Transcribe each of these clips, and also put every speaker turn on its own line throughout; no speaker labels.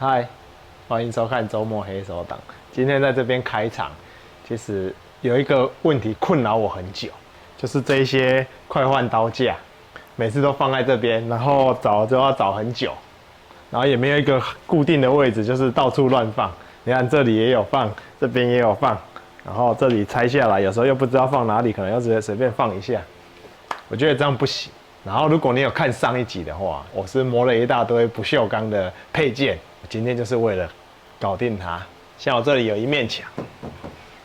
嗨，歡迎收看週末黑手黨。今天在這邊開場，其實有一個問題困擾我很久，就是這一些快換刀架，每次都放在這邊，然後找就要找很久，然後也沒有一個固定的位置，就是到處亂放。你看這裡也有放，這邊也有放，然後這裡拆下來，有時候又不知道放哪裡，可能要直接隨便放一下。我覺得這樣不行。然後如果你有看上一集的話，我是磨了一大堆不鏽鋼的配件。今天就是為了搞定它。像我這裡有一面牆，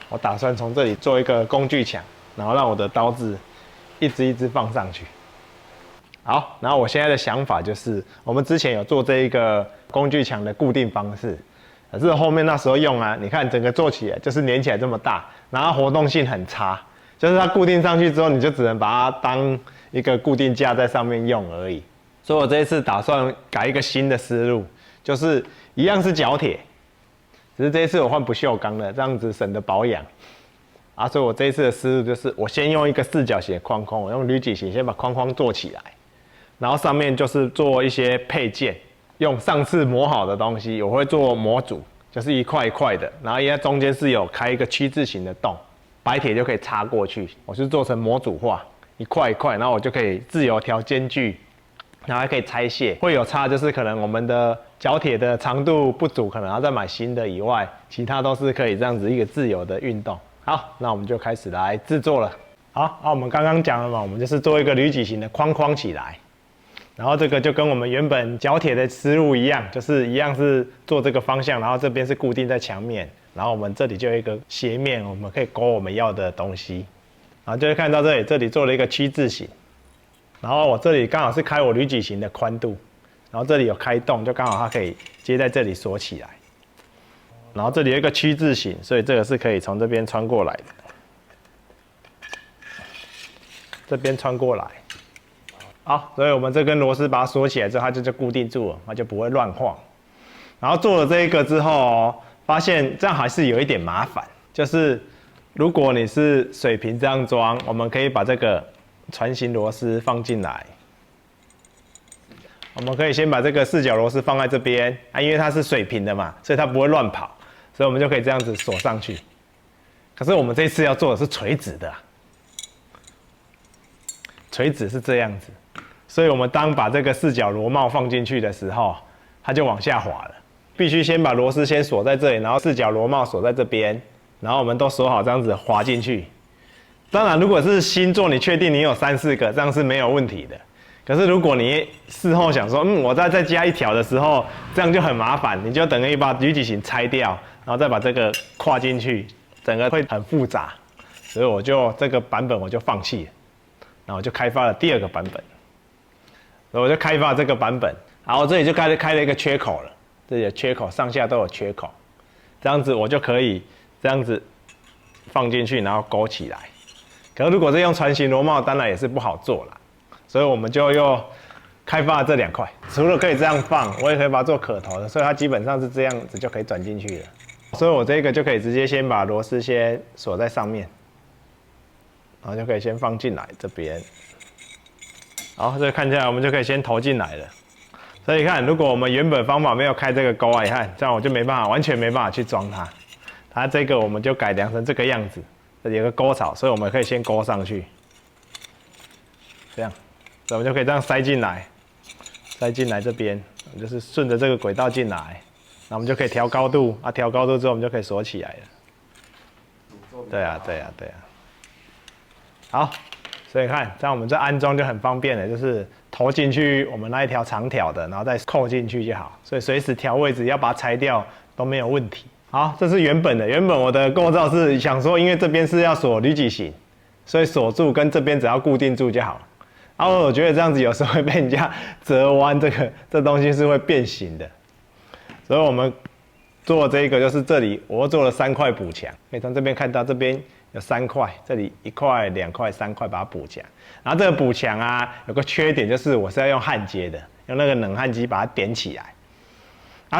我打算從這裡做一個工具牆，然後讓我的刀子一支放上去。好，然後我現在的想法就是，我們之前有做這一個工具牆的固定方式，可是後面那時候用啊，你看整個做起來就是粘起來這麼大，然後活動性很差，就是它固定上去之後，你就只能把它當一個固定架在上面用而已。所以我這一次打算改一個新的思路。就是一樣是角鐵，只是這一次我換不鏽鋼了，這樣子省得保養。所以我這一次的思路就是，我先用一個四角形的框框，我用鋁矩形先把框框做起來，然後上面就是做一些配件，用上次磨好的東西，我會做模組，就是一塊一塊的，然後因為中間是有開一個曲字形的洞，白鐵就可以插過去，我是做成模組化，一塊一塊，然後我就可以自由調間距。然後還可以拆卸，會有差就是可能我們的角鐵的長度不足，可能要再買新的以外，其他都是可以這樣子一個自由的運動。好，那我們就開始來製作了。好，我們剛剛講了嘛，我們就是做一個鋁矩形的框框起來，然後這個就跟我們原本角鐵的思路一樣，就是一樣是做這個方向，然後這邊是固定在牆面，然後我們這裡就有一個斜面，我們可以勾我們要的東西，然後就會看到這裡做了一個曲字形。然後我這裡剛好是開我鋁矩形的寬度，然後這裡有開洞，就剛好它可以接在這裡鎖起來。然後這裡有一個曲字形，所以這個是可以從這邊穿過來的，這邊穿過來。好，所以我們這根螺絲把它鎖起來之後，它就固定住了，它就不會亂晃。然後做了這一個之後，發現這樣還是有一點麻煩，就是如果你是水平這樣裝，我們可以把這個船型螺絲放進來，我們可以先把這個四角螺絲放在這邊因為它是水平的嘛，所以它不會亂跑，所以我們就可以這樣子鎖上去。可是我們這次要做的是垂直的，垂直是這樣子，所以我們當把這個四角螺帽放進去的時候，它就往下滑了。必須先把螺絲先鎖在這裡，然後四角螺帽鎖在這邊，然後我們都鎖好，這樣子滑進去。當然，如果是新做，你確定你有3、4個，這樣是沒有問題的。可是如果你事後想說，我再加一條的時候，這樣就很麻煩，你就等於把鋁矩形拆掉，然後再把這個跨進去，整個會很複雜。所以我就這個版本我就放棄了，然後我就開發了第2個版本。所以我就開發了這個版本，然後這裡就開了一個缺口了，這裡的缺口上下都有缺口，這樣子我就可以這樣子放進去，然後勾起來。可是如果是用船型螺帽，當然也是不好做啦，所以我們就又開發了這2塊。除了可以這樣放，我也可以把它做可頭的，所以它基本上是這樣子就可以轉進去了。所以我這個就可以直接先把螺絲先鎖在上面，然後就可以先放進來這邊。好，這個看起來我們就可以先投進來了。所以你看，如果我們原本方法沒有開這個鈎你看這樣我就沒辦法，完全沒辦法去裝它。它這個我們就改良成這個樣子。這裡有個溝槽，所以我們可以先勾上去，這樣，所以我們就可以這樣塞進來這邊，就是順着這個軌道進來，那我們就可以調高度，調高度之後我們就可以鎖起來了。對啊。好，所以看，這樣我們這安裝就很方便了，就是投進去我們那一條長條的，然後再扣進去就好，所以隨時調位置要把它拆掉都沒有問題。好，這是原本的。原本我的構造是想說，因為這邊是要鎖鋁矩形，所以鎖住跟這邊只要固定住就好。然後我覺得這樣子有時候會被人家折彎，這東西是會變形的。所以我們做這個就是這裡我做了3塊補牆，可以從這邊看到這邊有3塊，這裡1塊、2塊、3塊把它補牆。然後這個補牆有個缺點就是我是要用焊接的，用那個冷焊機把它點起來。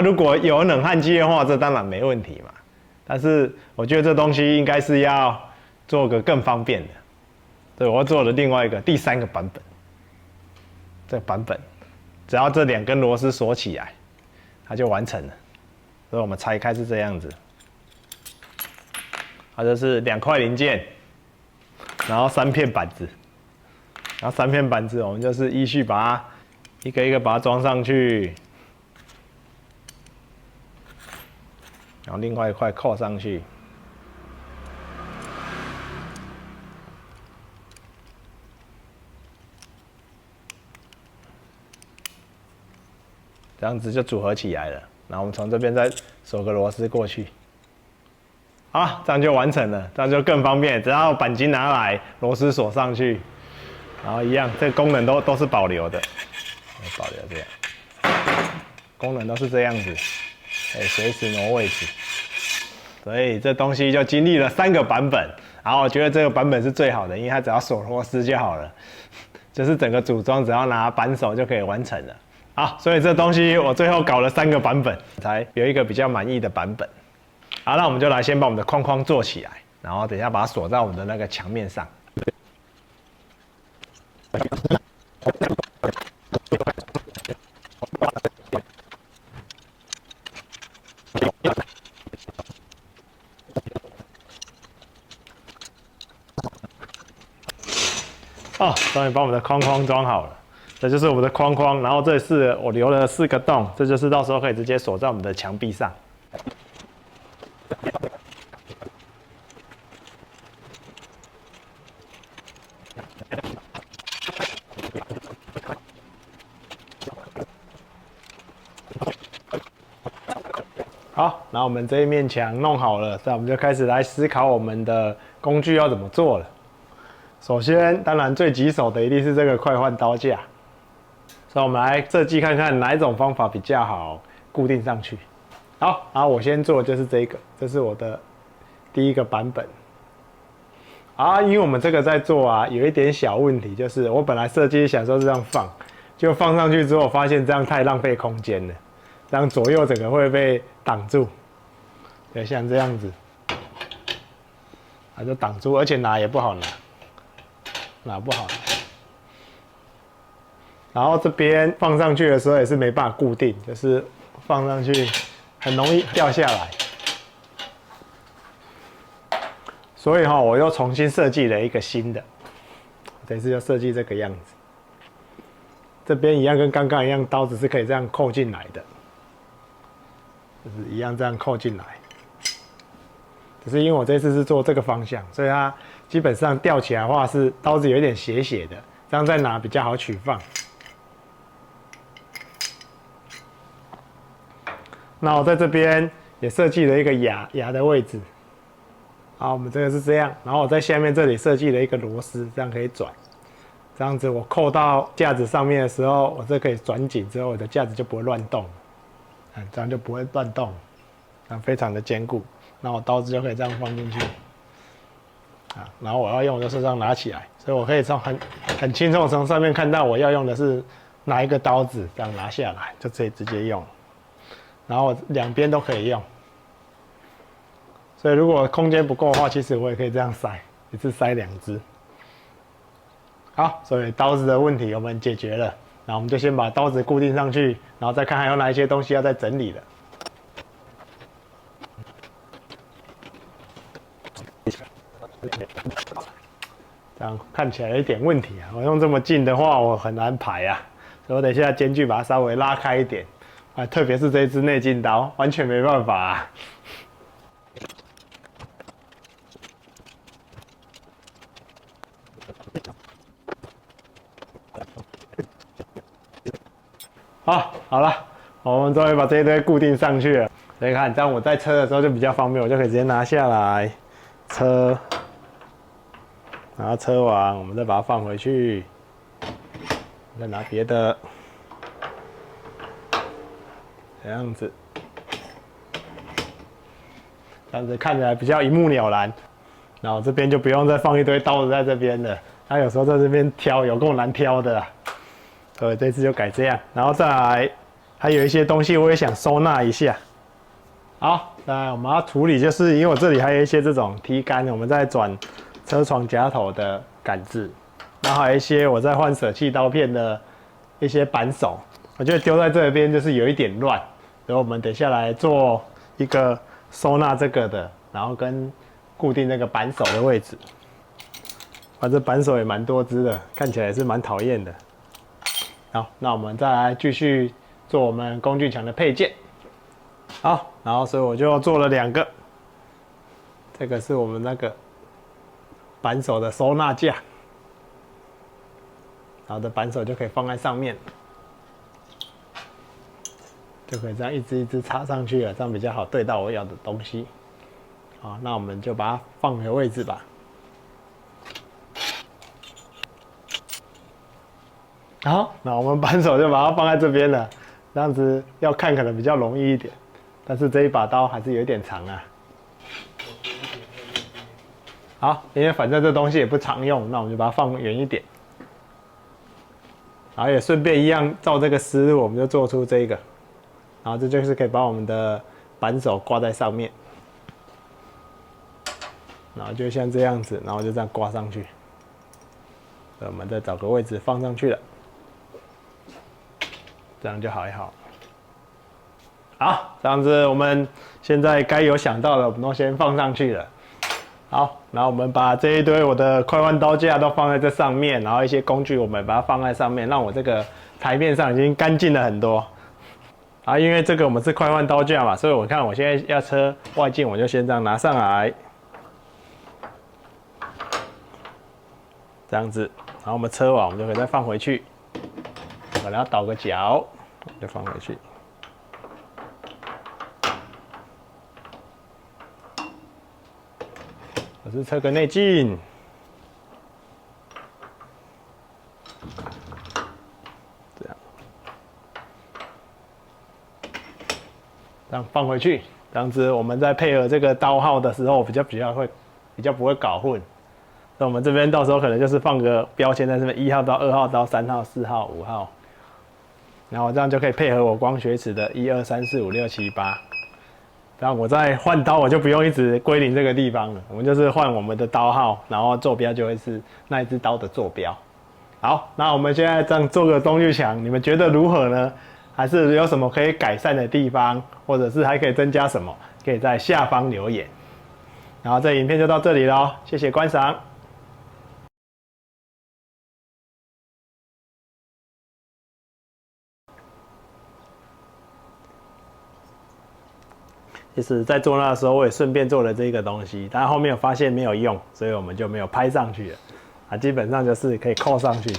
如果有冷焊機的話，這當然沒問題嘛。但是我覺得這東西應該是要做個更方便的，所以我做了另外一個第3個版本。這個版本只要這2根螺絲鎖起來，它就完成了。所以我們拆開是這樣子。它就是2塊零件，然後3片板子，然後3片板子我們就是依序把它一個一個把它裝上去，然後另外一塊扣上去。這樣子就組合起來了，然後我們從這邊再鎖個螺絲過去，好，這樣就完成了，這樣就更方便，只要鈑金拿來，螺絲鎖上去，然後一樣，這個功能都是保留的，保留這樣，功能都是這樣子，可以隨時挪位置，所以這東西就經歷了3個版本，然後我覺得這個版本是最好的，因為它只要鎖螺絲就好了，就是整個組裝只要拿扳手就可以完成了。好，所以這東西我最後搞了3個版本，才有一個比較滿意的版本。好，那我們就來先把我們的框框做起來，然後等一下把它鎖在我們的那個牆面上。哦，終於把我們的框框裝好了。這就是我們的框框，然後這是我留了4個洞，這就是到時候可以直接鎖在我們的牆壁上。好，那我們這一面牆弄好了，那我們就開始來思考我們的工具要怎麼做了。首先，当然最棘手的一定是這個快換刀架。所以我們來設計看看哪一種方法比較好固定上去。好，然後我先做的就是這個，這是我的第1個版本。因為我們這個在做啊，有一點小問題，就是我本來設計想說是這樣放，結果放上去之後，發現這樣太浪費空間了，這樣左右整個會被擋住，對，像這樣子，就擋住，而且拿也不好拿不好拿。然後這邊放上去的時候也是沒辦法固定，就是放上去很容易掉下來。所以我又重新設計了一個新的，這次就設計這個樣子。這邊一樣跟剛剛一樣，刀子是可以這樣扣進來的，就是一樣這樣扣進來。只是因為我這次是做這個方向，所以它基本上吊起來的話是刀子有一點斜斜的，這樣再拿比較好取放。那我在這邊也設計了一個牙的位置。好，我們這個是這樣，然後我在下面這裡設計了一個螺絲，這樣可以轉。這樣子我扣到架子上面的時候，我這可以轉緊之後，我的架子就不會亂動。這樣就不會亂動，這樣非常的堅固。那我刀子就可以這樣放進去。然後我要用的就是這樣拿起來，所以我可以從很輕鬆的從上面看到我要用的是哪一個刀子，這樣拿下來就可以直接用。然後2邊都可以用，所以如果空間不夠的話，其實我也可以這樣塞，一次塞2支。好，所以刀子的問題我們解決了，然後我們就先把刀子固定上去，然後再看還有哪一些東西要再整理的。這樣看起來有一點問題啊，我用這麼近的話，我很難排啊，所以我等一下間距把它稍微拉開一點。特別是這一支內勁刀，完全沒辦法啊。好了，我們終於把這一堆固定上去了。所以看，這樣我在車的時候就比較方便，我就可以直接拿下來，車，然後車完，我們再把它放回去，再拿別的。這樣子，這樣子看起來比較一目了然。然後這邊就不用再放一堆刀子在這邊了，它有時候在這邊挑有夠難挑的啦，所以這次就改這樣。然後再來，還有一些東西我也想收納一下。好，那我們要處理，就是因為我這裡還有一些這種踢桿，我們在轉車床夾頭的桿子，然後還有一些我在換捨棄刀片的一些扳手，我覺得丟在這邊就是有一點亂。所以我們等下來做一個收納這個的，然後跟固定那個扳手的位置。反正扳手也蠻多支的，看起来也是蠻討厭的。好，那我們再來繼續做我們工具牆的配件。好，然後所以我就做了2個，這個是我們那個扳手的收納架，然後的扳手就可以放在上面，就可以這樣一支一支插上去了，這樣比較好對到我要的東西。好，那我們就把它放回位置吧。好，那我們扳手就把它放在這邊了，這樣子要看可能比較容易一點，但是這一把刀還是有一點長啊。好，因為反正這東西也不常用，那我們就把它放遠一點。然後也順便一樣照這個思路，我們就做出這個，然後這就是可以把我們的扳手掛在上面，然後就像這樣子，然後就這樣掛上去。我們再找個位置放上去了。這樣就好一好。好，這樣子我們現在該有想到的，我們都先放上去了。好，然後我們把這一堆我的快換刀架都放在這上面，然後一些工具我們把它放在上面，讓我這個台面上已經乾淨了很多。啊，因為這個我們是快換刀架嘛，所以我看我现在要車外徑，我就先這樣拿上來，這樣子，然後我們車完我們就可以再放回去。可能要倒個角，就放回去。我是车个內徑，這樣放回去，這樣子我們在配合這個刀號的時候，比較不會搞混。那我們這邊到時候可能就是放個標籤在這邊，1號刀、2號刀、3號、4號、5號。然後這樣就可以配合我光學尺的1、2、3、4、5、6、7、8。然後我再換刀，我就不用一直歸零這個地方了。我們就是換我們的刀號，然後坐標就會是那一支刀的坐標。好，那我們現在這樣做個工具牆，你們覺得如何呢？還是有什麼可以改善的地方，或者是還可以增加什麼？可以在下方留言。然後這影片就到這裡咯，謝謝觀賞。其實，在做那的時候，我也順便做了這個東西，但後面有發現沒有用，所以我們就沒有拍上去了。啊，基本上就是可以扣上去。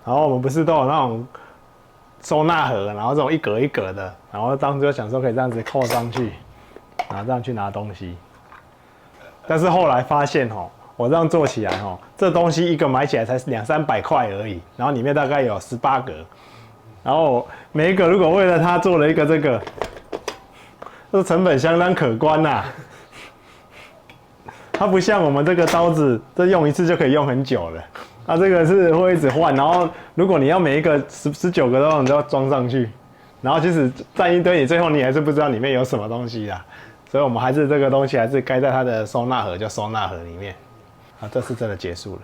然後我們不是都有那種收納盒，然後這種一格一格的，然後當時就想說可以這樣子扣上去，然後這樣去拿東西。但是後來發現哦。我這樣做起來哦，這東西一個買起來才200、300塊而已，然後裡面大概有18格，然後每一個如果為了它做了一個這個，這成本相當可觀吶。它不像我們這個刀子，這用一次就可以用很久了。它這個是會一直換，然後如果你要每一個19個刀，你都要裝上去，然後即使占一堆，你最後你還是不知道裡面有什麼東西啦。所以我們還是這個東西還是該在它的收納盒就收納盒裡面。好，這次真的結束了。